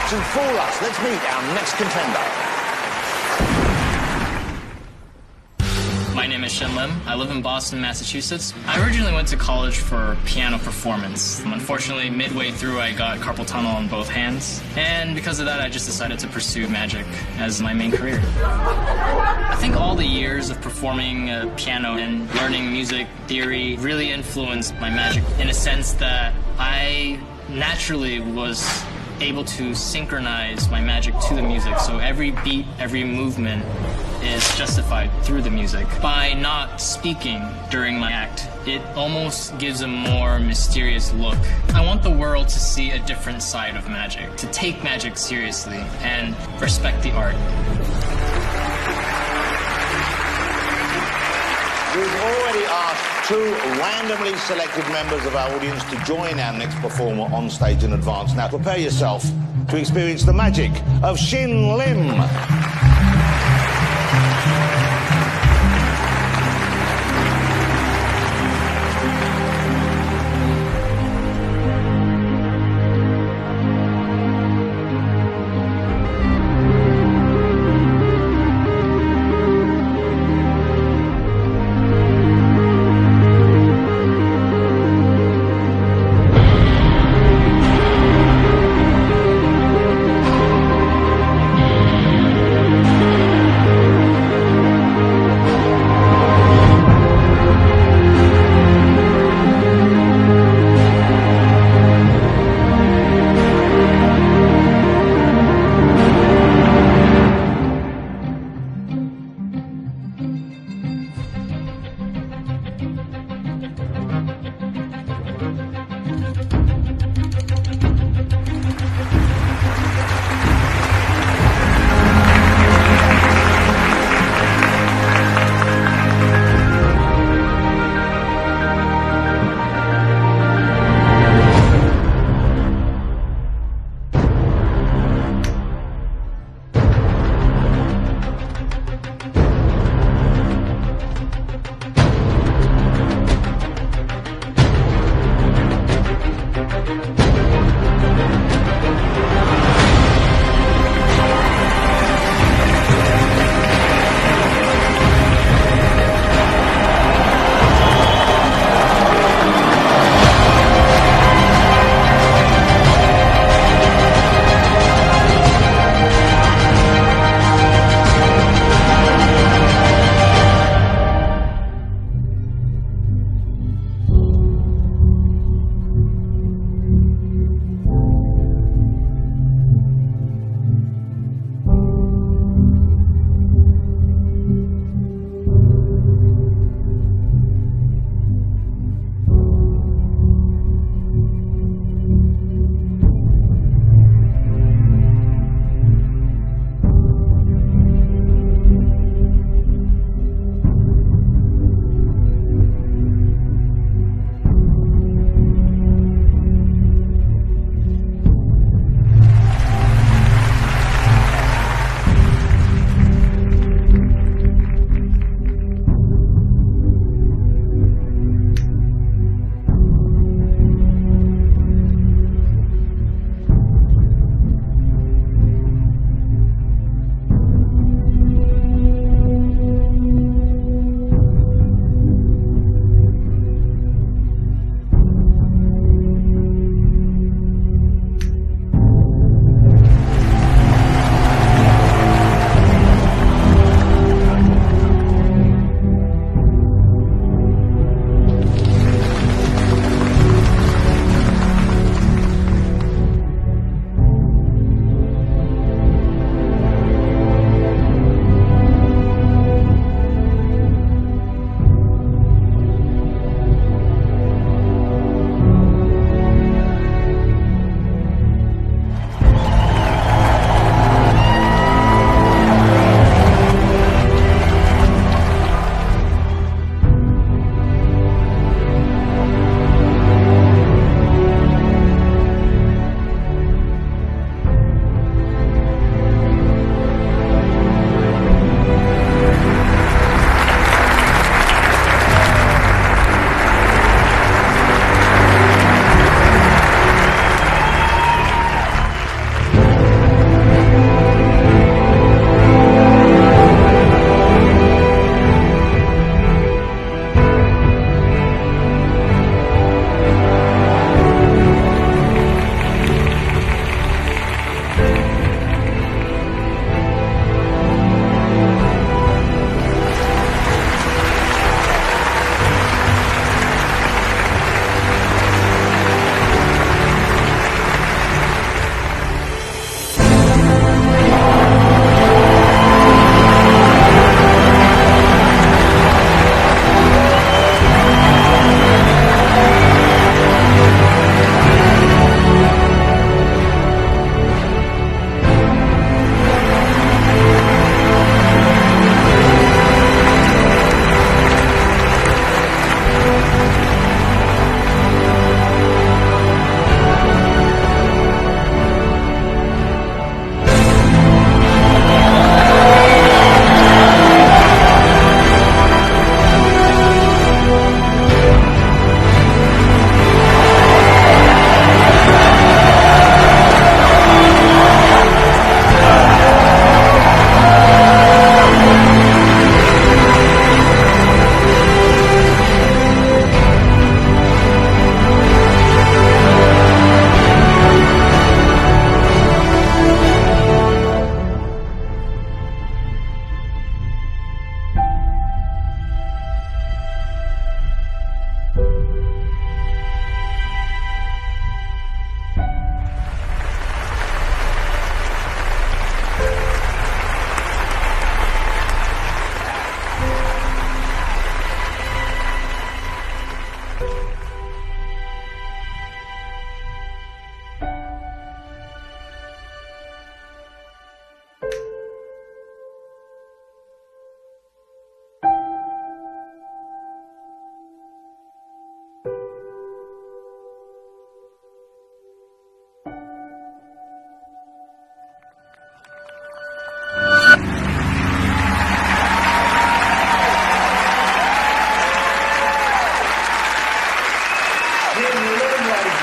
to fool us. Let's meet our next contender. My name is Shin Lim. I live in Boston, Massachusetts. I originally went to college for piano performance. Unfortunately, midway through, I got carpal tunnel on both hands. And because of that, I just decided to pursue magic as my main career. I think all the years of performing piano and learning music theory really influenced my magic in a sense that I naturally was able to synchronize my magic to the music. So every beat, every movement is justified through the music. By not speaking during my act, it almost gives a more mysterious look. I want the world to see a different side of magic, to take magic seriously and respect the art. We've already asked two randomly selected members of our audience to join our next performer on stage in advance. Now prepare yourself to experience the magic of Shin Lim.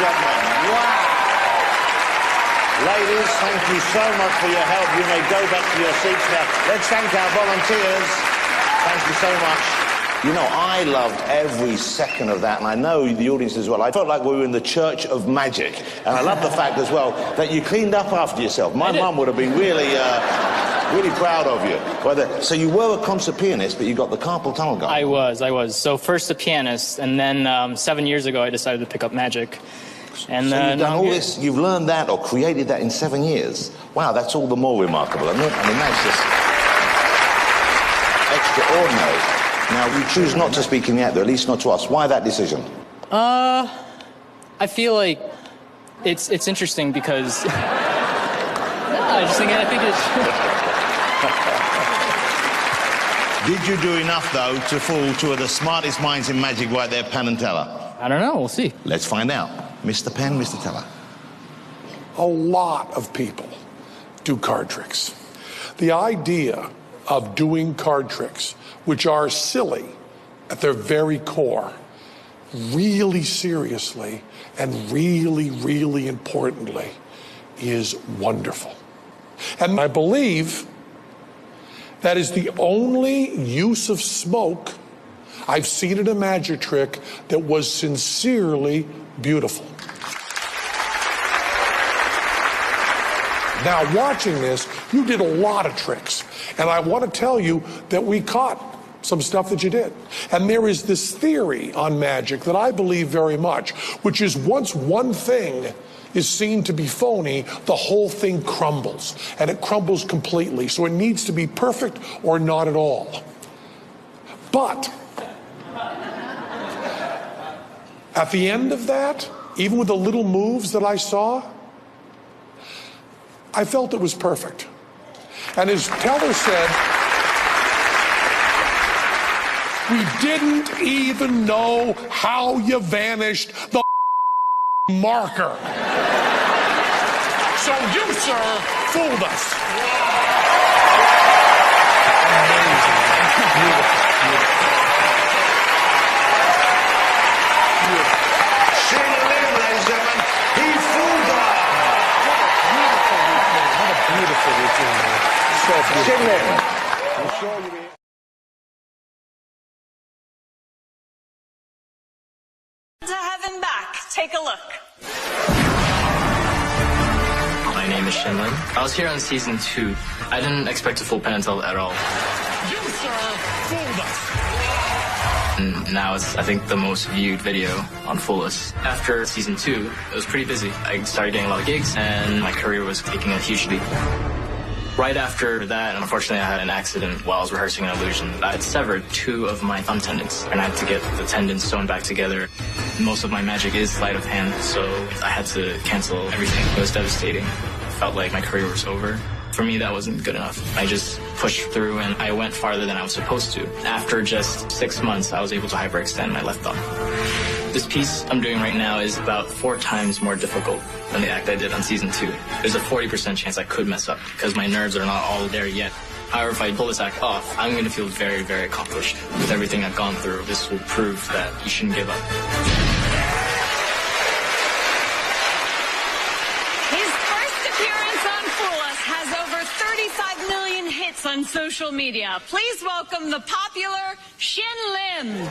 job, man. Wow. Ladies, thank you so much for your help. You may go back to your seats now. Let's thank our volunteers. Thank you so much. You know, I loved every second of that, and I know the audience as well. I felt like we were in the Church of Magic, and I love the fact as well that you cleaned up after yourself. My mum would have been really, really proud of you. So you were a concert pianist, but you got the carpal tunnel going. I was. So first a pianist, and then 7 years ago I decided to pick up magic. And so you've done all this, you've learned that or created that in 7 years. Wow, that's all the more remarkable, isn't it? I mean, that's just extraordinary. Now, you choose not to speak in the act, at least not to us. Why that decision? I feel like it's interesting because... I think it's... Did you do enough, though, to fool two of the smartest minds in magic right there, Penn and Teller? I don't know, we'll see. Let's find out. Mr. Penn, Mr. Teller. A lot of people do card tricks. The idea of doing card tricks, which are silly at their very core, really seriously and really, really importantly, is wonderful. And I believe that is the only use of smoke I've seen in a magic trick that was sincerely beautiful. Now, watching this, you did a lot of tricks. And I want to tell you that we caught some stuff that you did. And there is this theory on magic that I believe very much, which is once one thing is seen to be phony, the whole thing crumbles. And it crumbles completely. So it needs to be perfect or not at all. But at the end of that, even with the little moves that I saw, I felt it was perfect. And as Teller said, we didn't even know how you vanished the marker. So you, sir, fooled us. Amazing. Beautiful. Shin Lim, ladies and gentlemen, he fooled us. What a beautiful routine, man. So beautiful. Shin Lim. I'm sure you'll be... To have him back. Take a look. My name is Shin Lim. I was here on season 2. I didn't expect to fool Penn and Teller at all. You, sir, fooled us. And now it's, I think, the most viewed video on Fool Us. After season 2, it was pretty busy. I started getting a lot of gigs, and my career was taking a huge leap. Right after that, unfortunately, I had an accident while I was rehearsing an illusion. I had severed 2 of my thumb tendons, and I had to get the tendons sewn back together. Most of my magic is sleight of hand, so I had to cancel everything. It was devastating. I felt like my career was over. For me, that wasn't good enough. I just pushed through, and I went farther than I was supposed to. After just 6 months, I was able to hyperextend my left thumb. This piece I'm doing right now is about 4 times more difficult than the act I did on season 2. There's a 40% chance I could mess up because my nerves are not all there yet. However, if I pull this act off, I'm going to feel very, very accomplished. With everything I've gone through, this will prove that you shouldn't give up. His first appearance on Fool Us has over 35 million hits on social media. Please welcome the popular Shin Lim.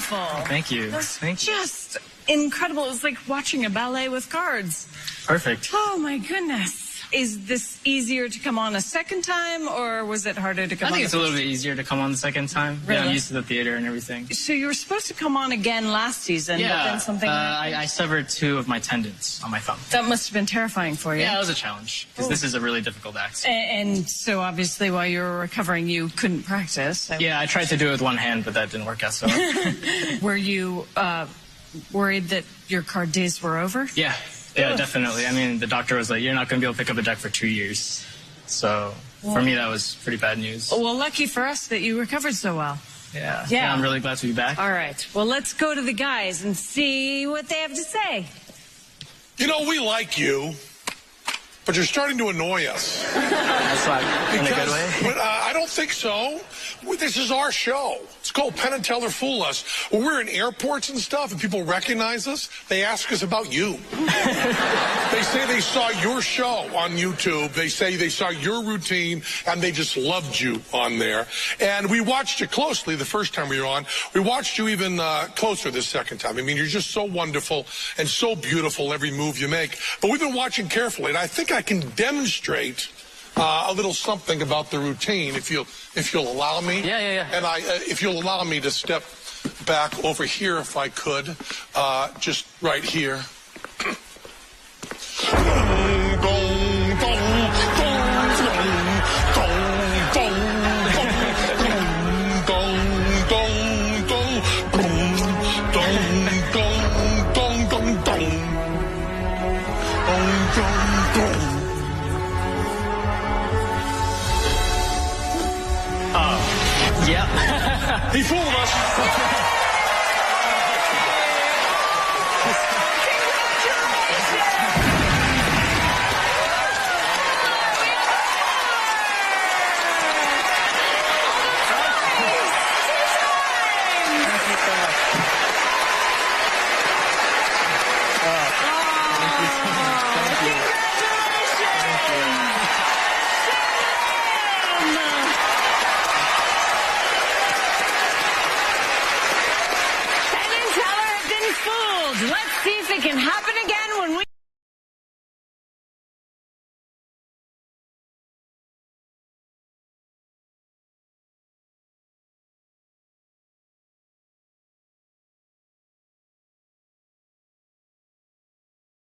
beautiful. Thank you. That's Thank you. just incredible. It was like watching a ballet with cards. Perfect. Oh, my goodness. Is this easier to come on a second time, or was it harder to come I on? think it's a little bit easier to come on the second time. Really? Yeah, I'm used to the theater and everything. So you were supposed to come on again last season, but then something happened? I severed 2 of my tendons on my thumb. That must have been terrifying for you. Yeah, it was a challenge, because this is a really difficult act. And so obviously while you were recovering, you couldn't practice. So. Yeah, I tried to do it with one hand, but that didn't work out so well. Were you worried that your card days were over? Yeah, definitely. I mean, the doctor was like, you're not going to be able to pick up a deck for 2 years. So for me, that was pretty bad news. Well, lucky for us that you recovered so well. Yeah, I'm really glad to be back. All right. Well, let's go to the guys and see what they have to say. You know, we like you, but you're starting to annoy us. That's like, in a good way. But, I don't think so. This is our show. It's called Penn and Teller Fool Us. When we're in airports and stuff and people recognize us, they ask us about you. They say they saw your show on YouTube. They say they saw your routine and they just loved you on there. And we watched you closely the first time we were on. We watched you even closer the second time. I mean, you're just so wonderful and so beautiful every move you make. But we've been watching carefully, and I think I can demonstrate a little something about the routine, if you'll allow me. Yeah. And if you'll allow me to step back over here, if I could, just right here. Yeah. He fooled us. Penn and Teller have been fooled. Let's see if it can happen again.